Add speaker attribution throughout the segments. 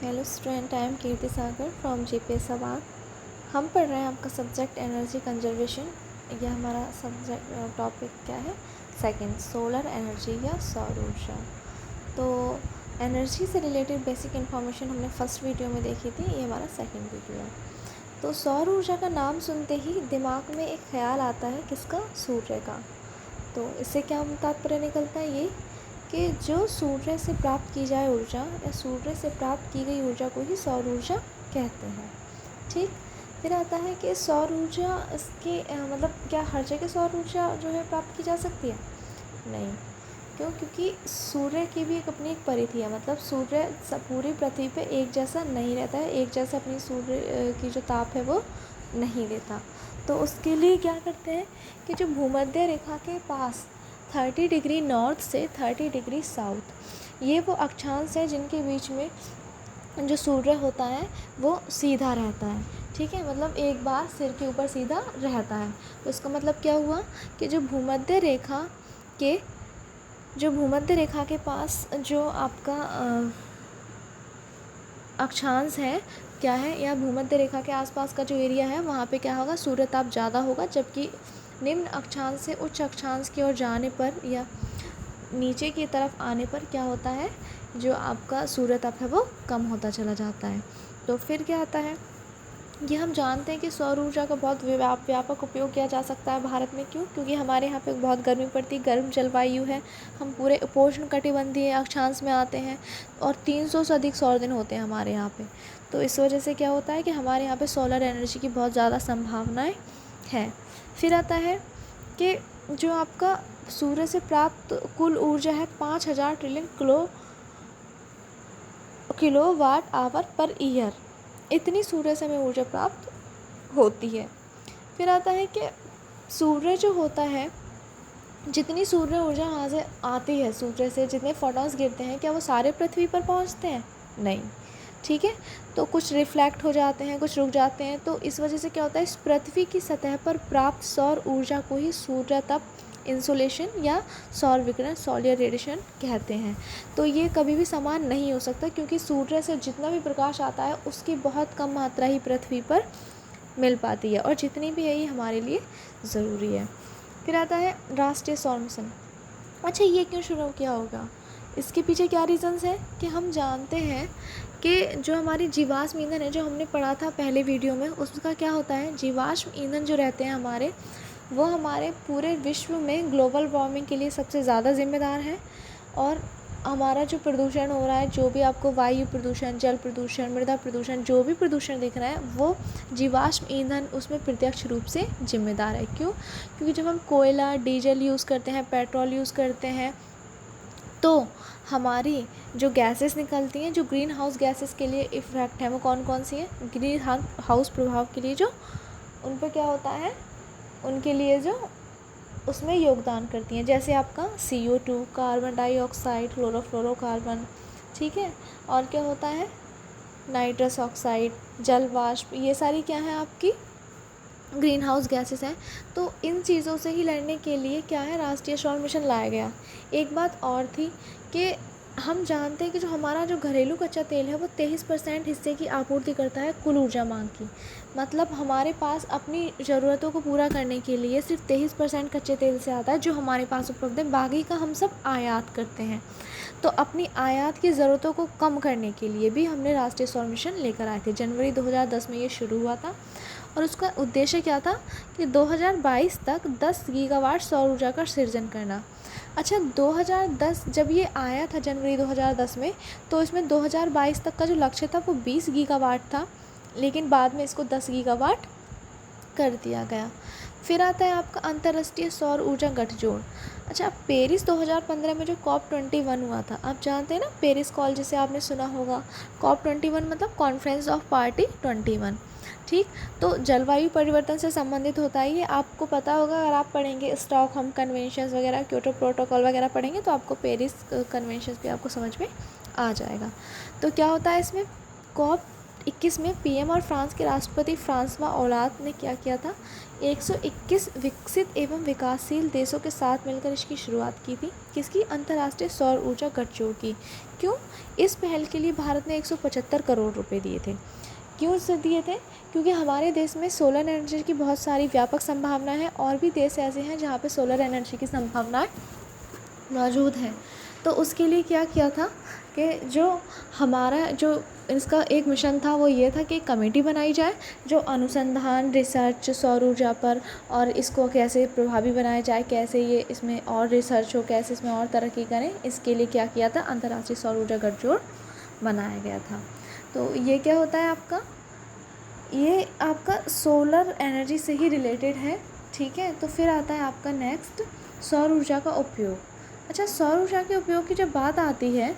Speaker 1: Hello student, I am Kirti Sagar from GPS award. हम पढ़ रहे हैं आपका सब्जेक्ट एनर्जी कंजर्वेशन। यह हमारा सब्जेक्ट टॉपिक क्या है? सेकंड, सोलर एनर्जी या सौर ऊर्जा। तो एनर्जी से रिलेटेड बेसिक इन्फॉर्मेशन हमने फर्स्ट वीडियो में देखी थी, ये हमारा सेकंड वीडियो है। तो सौर ऊर्जा का नाम सुनते ही दिमाग में एक ख्याल आता है, किसका? सूर्य का। तो इससे क्या तात्पर्य निकलता है? ये कि जो सूर्य से प्राप्त की जाए ऊर्जा या सूर्य से प्राप्त की गई ऊर्जा को ही सौर ऊर्जा कहते हैं। ठीक। फिर आता है कि सौर ऊर्जा इसके मतलब क्या हर जगह सौर ऊर्जा जो है प्राप्त की जा सकती है? नहीं। क्यों? क्योंकि सूर्य की भी एक अपनी एक परिधि है। मतलब सूर्य पूरी पृथ्वी पे एक जैसा नहीं रहता है, एक जैसा अपनी सूर्य की जो ताप है वो नहीं देता। तो उसके लिए क्या करते हैं कि जो भूमध्य रेखा के पास 30 डिग्री नॉर्थ से 30 डिग्री साउथ, ये वो अक्षांश है जिनके बीच में जो सूर्य होता है वो सीधा रहता है। ठीक है, मतलब एक बार सिर के ऊपर सीधा रहता है। तो इसका मतलब क्या हुआ कि जो भूमध्य रेखा के पास जो आपका अक्षांश है क्या है, या भूमध्य रेखा के आसपास का जो एरिया है वहाँ पे क्या होगा? सूर्य ताप ज़्यादा होगा। जबकि निम्न अक्षांश से उच्च अक्षांश की ओर जाने पर या नीचे की तरफ आने पर क्या होता है, जो आपका सूर्य ताप है वो कम होता चला जाता है। तो फिर क्या आता है, ये हम जानते हैं कि सौर ऊर्जा का बहुत व्यापक उपयोग किया जा सकता है भारत में। क्यों? क्योंकि हमारे यहाँ पे बहुत गर्मी पड़ती है, गर्म जलवायु है, हम पूरे उपोष्ण कटिबंधीय अक्षांश में आते हैं और 300 से अधिक सौर दिन होते हैं हमारे यहाँ पे। तो इस वजह से क्या होता है कि हमारे यहाँ पे सोलर एनर्जी की बहुत ज़्यादा संभावनाएँ हैं। फिर आता है कि जो आपका सूर्य से प्राप्त कुल ऊर्जा है 5000 trillion kilowatt hour per year, इतनी सूर्य से हमें ऊर्जा प्राप्त होती है। फिर आता है कि सूर्य जो होता है, जितनी सूर्य ऊर्जा वहाँ से आती है, सूर्य से जितने फोटॉन्स गिरते हैं, क्या वो सारे पृथ्वी पर पहुँचते हैं? नहीं। ठीक है, तो कुछ रिफ्लेक्ट हो जाते हैं, कुछ रुक जाते हैं। तो इस वजह से क्या होता है, इस पृथ्वी की सतह पर प्राप्त सौर ऊर्जा को ही सूर्य तप, इंसोलेशन या सौर विकिरण, सोलर रेडिएशन कहते हैं। तो ये कभी भी समान नहीं हो सकता, क्योंकि सूर्य से जितना भी प्रकाश आता है उसकी बहुत कम मात्रा ही पृथ्वी पर मिल पाती है, और जितनी भी है ये हमारे लिए ज़रूरी है। फिर आता है राष्ट्रीय सौर मिशन। अच्छा, ये क्यों शुरू किया होगा? इसके पीछे क्या रीज़न्स है कि हम जानते हैं कि जो हमारी जीवाश्म ईंधन है, जो हमने पढ़ा था पहले वीडियो में, उसका क्या होता है, जीवाश्म ईंधन जो रहते हैं हमारे, वो हमारे पूरे विश्व में ग्लोबल वार्मिंग के लिए सबसे ज़्यादा जिम्मेदार है। और हमारा जो प्रदूषण हो रहा है, जो भी आपको वायु प्रदूषण, जल प्रदूषण, मृदा प्रदूषण, जो भी प्रदूषण दिख रहा है, वो जीवाश्म ईंधन उसमें प्रत्यक्ष रूप से जिम्मेदार है। क्यों? क्योंकि जब हम कोयला, डीजल यूज़ करते हैं, पेट्रोल यूज़ करते हैं, तो हमारी जो गैसेस निकलती हैं, जो ग्रीन हाउस गैसेस के लिए इफ़ेक्ट है, वो कौन कौन सी हैं? ग्रीन हाउस प्रभाव के लिए जो उन पर क्या होता है, उनके लिए जो उसमें योगदान करती हैं, जैसे आपका CO2, कार्बन डाइऑक्साइड, क्लोरोफ्लोरोकार्बन। ठीक है, और क्या होता है, नाइट्रस ऑक्साइड, जल वाष्प, ये सारी क्या है आपकी ग्रीन हाउस गैसेस हैं। तो इन चीज़ों से ही लड़ने के लिए क्या है, राष्ट्रीय सौर मिशन लाया गया। एक बात और थी कि हम जानते हैं कि जो हमारा जो घरेलू कच्चा तेल है वो 23% हिस्से की आपूर्ति करता है कुल ऊर्जा मांग की। मतलब हमारे पास अपनी ज़रूरतों को पूरा करने के लिए सिर्फ 23% कच्चे तेल से आता है जो हमारे पास उपलब्ध है, बाकी का हम सब आयात करते हैं। तो अपनी आयात की ज़रूरतों को कम करने के लिए भी हमने राष्ट्रीय सौर मिशन लेकर आए थे। जनवरी 2010 में ये शुरू हुआ था, और उसका उद्देश्य क्या था कि 2022 तक 10 गीगावाट सौर ऊर्जा का सृजन करना। अच्छा, 2010 जब ये आया था जनवरी 2010 में, तो इसमें 2022 तक का जो लक्ष्य था वो 20 गीगावाट था, लेकिन बाद में इसको 10 गीगावाट कर दिया गया। फिर आता है आपका अंतर्राष्ट्रीय सौर ऊर्जा गठजोड़। अच्छा, पेरिस 2015 में जो COP21 हुआ था, आप जानते हैं ना, पेरिस कॉल जिसे आपने सुना होगा। COP21 मतलब कॉन्फ्रेंस ऑफ पार्टी 21। ठीक, तो जलवायु परिवर्तन से संबंधित होता है ये, आपको पता होगा। अगर आप पढ़ेंगे स्टॉकहोम कन्वेंशंस वगैरह, क्योटो प्रोटोकॉल वगैरह पढ़ेंगे तो आपको पेरिस कन्वेंशंस भी आपको समझ में आ जाएगा। तो क्या होता है इसमें, 1921 में पीएम और फ्रांस के राष्ट्रपति फ्रांसवा ओलाद ने क्या किया था, 121 विकसित एवं विकासशील देशों के साथ मिलकर इसकी शुरुआत की थी। किसकी? अंतर्राष्ट्रीय सौर ऊर्जा गठजोड़ की। क्यों? इस पहल के लिए भारत ने 175 करोड़ रुपए दिए थे। क्यों से दिए थे? क्योंकि हमारे देश में सोलर एनर्जी की बहुत सारी व्यापक संभावना है, और भी देश ऐसे हैं जहाँ पे सोलर एनर्जी की संभावनाएं मौजूद हैं। तो उसके लिए क्या किया था कि जो हमारा जो इसका एक मिशन था वो ये था कि एक कमेटी बनाई जाए जो अनुसंधान, रिसर्च सौर ऊर्जा पर, और इसको कैसे प्रभावी बनाया जाए, कैसे ये इसमें और रिसर्च हो, कैसे इसमें और तरक्की करें, इसके लिए क्या किया था, अंतर्राष्ट्रीय सौर ऊर्जा गठजोड़ बनाया गया था। तो ये क्या होता है आपका, ये आपका सोलर एनर्जी से ही रिलेटेड है, ठीक है। तो फिर आता है आपका नेक्स्ट सौर ऊर्जा का उपयोग। अच्छा, सौर ऊर्जा के उपयोग की जब बात आती है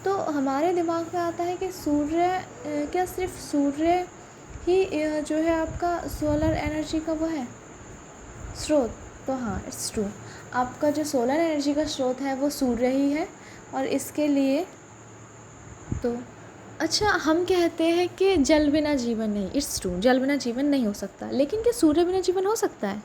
Speaker 1: तो हमारे दिमाग में आता है कि सूर्य, क्या सिर्फ सूर्य ही जो है आपका सोलर एनर्जी का वो है स्रोत? तो हाँ, इट्स ट्रू, आपका जो सोलर एनर्जी का स्रोत है वो सूर्य ही है। और इसके लिए तो अच्छा, हम कहते हैं कि जल बिना जीवन नहीं, इट्स ट्रू, जल बिना जीवन नहीं हो सकता, लेकिन क्या सूर्य बिना जीवन हो सकता है?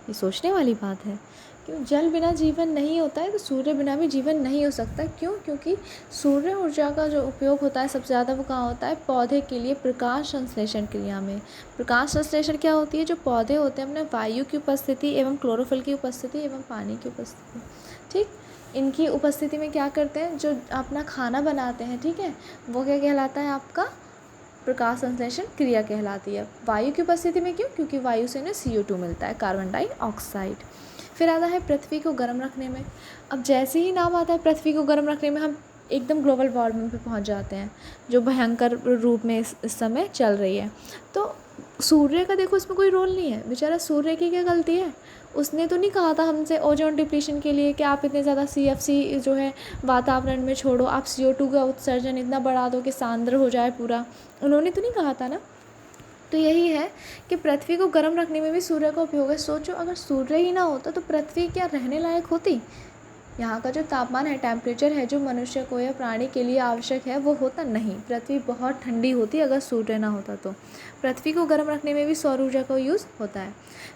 Speaker 1: ये सोचने वाली बात है। क्यों जल बिना जीवन नहीं होता है तो सूर्य बिना भी जीवन नहीं हो सकता। क्यों? क्योंकि सूर्य ऊर्जा का जो उपयोग होता है सबसे ज़्यादा वो कहाँ होता है? पौधे के लिए प्रकाश संश्लेषण क्रिया में। प्रकाश संश्लेषण क्या होती है? जो पौधे होते हैं अपने वायु की उपस्थिति एवं क्लोरोफिल की उपस्थिति एवं पानी की उपस्थिति, ठीक, इनकी उपस्थिति में क्या करते हैं, जो अपना खाना बनाते हैं, ठीक है, वो क्या कहलाता है आपका? प्रकाश संश्लेषण क्रिया कहलाती है। वायु की उपस्थिति में क्यों? क्योंकि वायु से इन्हें CO2 मिलता है, कार्बन डाइऑक्साइड। फिर आता है पृथ्वी को गर्म रखने में। अब जैसे ही नाम आता है पृथ्वी को गर्म रखने में, हम एकदम ग्लोबल वार्मिंग पे पहुंच जाते हैं जो भयंकर रूप में इस समय चल रही है। तो सूर्य का देखो इसमें कोई रोल नहीं है, बेचारा सूर्य की क्या गलती है? उसने तो नहीं कहा था हमसे ओजोन डिप्लीशन के लिए कि आप इतने ज़्यादा CFC जो है वातावरण में छोड़ो, आप CO2 का उत्सर्जन इतना बढ़ा दो कि सांद्र हो जाए पूरा, उन्होंने तो नहीं कहा था ना। तो यही है कि पृथ्वी को गर्म रखने में भी सूर्य का उपयोग है। सोचो, अगर सूर्य ही ना होता तो पृथ्वी क्या रहने लायक होती? यहाँ का जो तापमान है, टेम्परेचर है, जो मनुष्य को या प्राणी के लिए आवश्यक है वो होता नहीं। पृथ्वी बहुत ठंडी होती अगर सूर्य ना होता तो। पृथ्वी को गर्म रखने में भी सौर ऊर्जा का यूज़ होता है।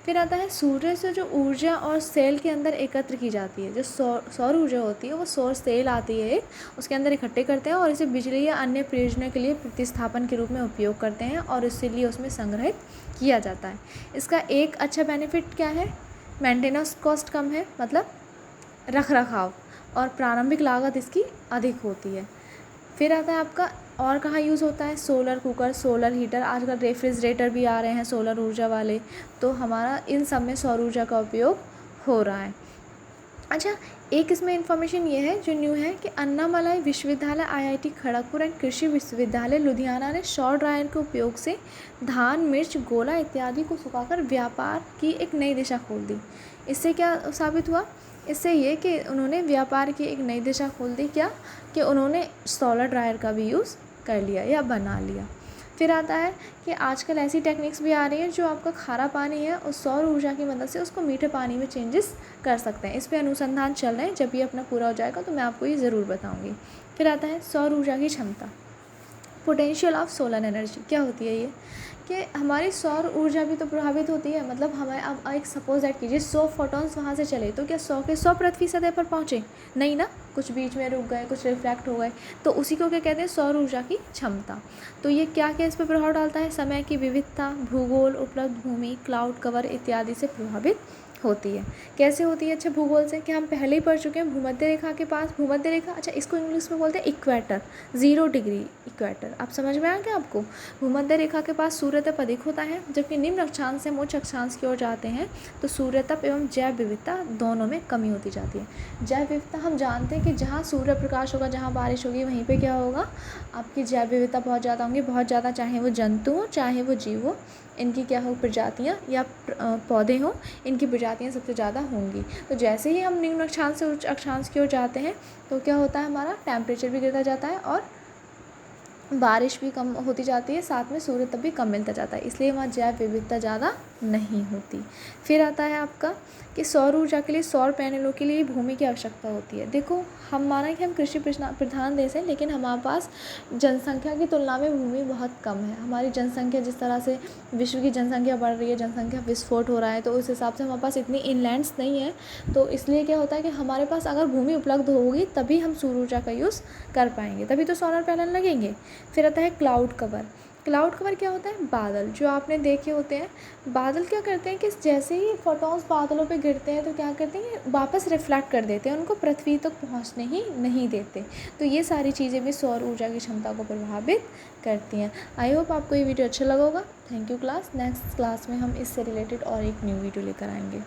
Speaker 1: फिर आता है सूर्य से जो ऊर्जा और सेल के अंदर एकत्र की जाती है। जो सौर ऊर्जा होती है वो सौर सेल आती है, उसके अंदर इकट्ठे करते हैं और इसे बिजली या अन्य प्रयोजनों के लिए प्रतिस्थापन के रूप में उपयोग करते हैं और इसीलिए उसमें संग्रहित किया जाता है। इसका एक अच्छा बेनिफिट क्या है? मेंटेनेंस कॉस्ट कम है, मतलब रख रखाव, और प्रारंभिक लागत इसकी अधिक होती है। फिर आता है आपका और कहाँ यूज़ होता है? सोलर कुकर, सोलर हीटर, आजकल रेफ्रिजरेटर भी आ रहे हैं सोलर ऊर्जा वाले, तो हमारा इन सब में सौर ऊर्जा का उपयोग हो रहा है। अच्छा, एक इसमें इन्फॉर्मेशन ये है जो न्यू है कि अन्नामलाई विश्वविद्यालय, IIT खड़गपुर एंड कृषि विश्वविद्यालय लुधियाना ने सौर ड्रायर के उपयोग से धान, मिर्च, गोला इत्यादि को सुखाकर व्यापार की एक नई दिशा खोल दी। इससे क्या साबित हुआ? इससे ये कि उन्होंने व्यापार की एक नई दिशा खोल दी। क्या? कि उन्होंने सोलर ड्रायर का भी यूज़ कर लिया या बना लिया। फिर आता है कि आजकल ऐसी टेक्निक्स भी आ रही हैं जो आपका खारा पानी है उस सौर ऊर्जा की मदद से उसको मीठे पानी में चेंजेस कर सकते हैं। इस पे अनुसंधान चल रहे हैं, जब ये अपना पूरा हो जाएगा तो मैं आपको ये ज़रूर बताऊँगी। फिर आता है सौर ऊर्जा की क्षमता, पोटेंशियल ऑफ सोलर एनर्जी। क्या होती है ये? कि हमारी सौर ऊर्जा भी तो प्रभावित होती है। मतलब हमें अब एक सपोज दैट कीजिए 100 फोटॉन्स वहाँ से चले तो क्या 100 के 100 पृथ्वी सतह पर पहुँचे? नहीं ना, कुछ बीच में रुक गए, कुछ रिफ्लेक्ट हो गए। तो उसी को क्या कहते हैं? सौर ऊर्जा की क्षमता। तो ये क्या क्या इस पर प्रभाव डालता है? समय की विविधता, भूगोल, उपलब्ध भूमि, क्लाउड कवर इत्यादि से प्रभावित होती है। कैसे होती है? अच्छा, भूगोल से, कि हम पहले ही पढ़ चुके हैं भूमध्य रेखा के पास, भूमध्य रेखा, अच्छा इसको इंग्लिश में बोलते हैं इक्वेटर, 0 डिग्री इक्वेटर। आप समझ में आ गया आपको? भूमध्य रेखा के पास सूर्य तप अधिक होता है, जबकि निम्न अक्षांश से हम उच्च अक्षांश की ओर जाते हैं तो सूर्य तप एवं जैव विविधता दोनों में कमी होती जाती है। जैव विविधता हम जानते हैं कि जहाँ सूर्य प्रकाश होगा, जहाँ बारिश होगी, वहीं पर क्या होगा? आपकी जैव विविधता बहुत ज़्यादा होंगी, बहुत ज़्यादा, चाहे वो जंतु हो चाहे वो जीव हो, इनकी क्या हो प्रजातियाँ या पौधे हों, इनकी प्रजातियाँ सबसे ज़्यादा होंगी। तो जैसे ही हम निम्न अक्षांश से उच्च अक्षांश की ओर जाते हैं तो क्या होता है? हमारा टेम्परेचर भी गिरता जाता है और बारिश भी कम होती जाती है, साथ में सूर्य तप भी कम मिलता जाता है, इसलिए वहाँ जैव विविधता ज़्यादा नहीं होती। फिर आता है आपका कि सौर ऊर्जा के लिए, सौर पैनलों के लिए भूमि की आवश्यकता होती है। देखो, हम माना कि हम कृषि प्रधान देश हैं, लेकिन हमारे पास जनसंख्या की तुलना में भूमि बहुत कम है। हमारी जनसंख्या जिस तरह से विश्व की जनसंख्या बढ़ रही है, जनसंख्या विस्फोट हो रहा है, तो उस हिसाब से हमारे पास इतनी इनलैंड्स नहीं है। तो इसलिए क्या होता है कि हमारे पास अगर भूमि उपलब्ध होगी तभी हम सौर ऊर्जा का यूज़ कर पाएंगे, तभी तो सोलर पैनल लगेंगे। फिर आता है क्लाउड कवर। क्लाउड कवर क्या होता है? बादल, जो आपने देखे होते हैं। बादल क्या करते हैं कि जैसे ही फोटॉन्स बादलों पे गिरते हैं तो क्या करते हैं, वापस रिफ्लेक्ट कर देते हैं, उनको पृथ्वी तक पहुंचने ही नहीं देते। तो ये सारी चीज़ें भी सौर ऊर्जा की क्षमता को प्रभावित करती हैं। आई होप आपको ये वीडियो अच्छा लगा होगा। Thank you class. Next class में हम इससे रिलेटेड और एक न्यू वीडियो लेकर आएंगे।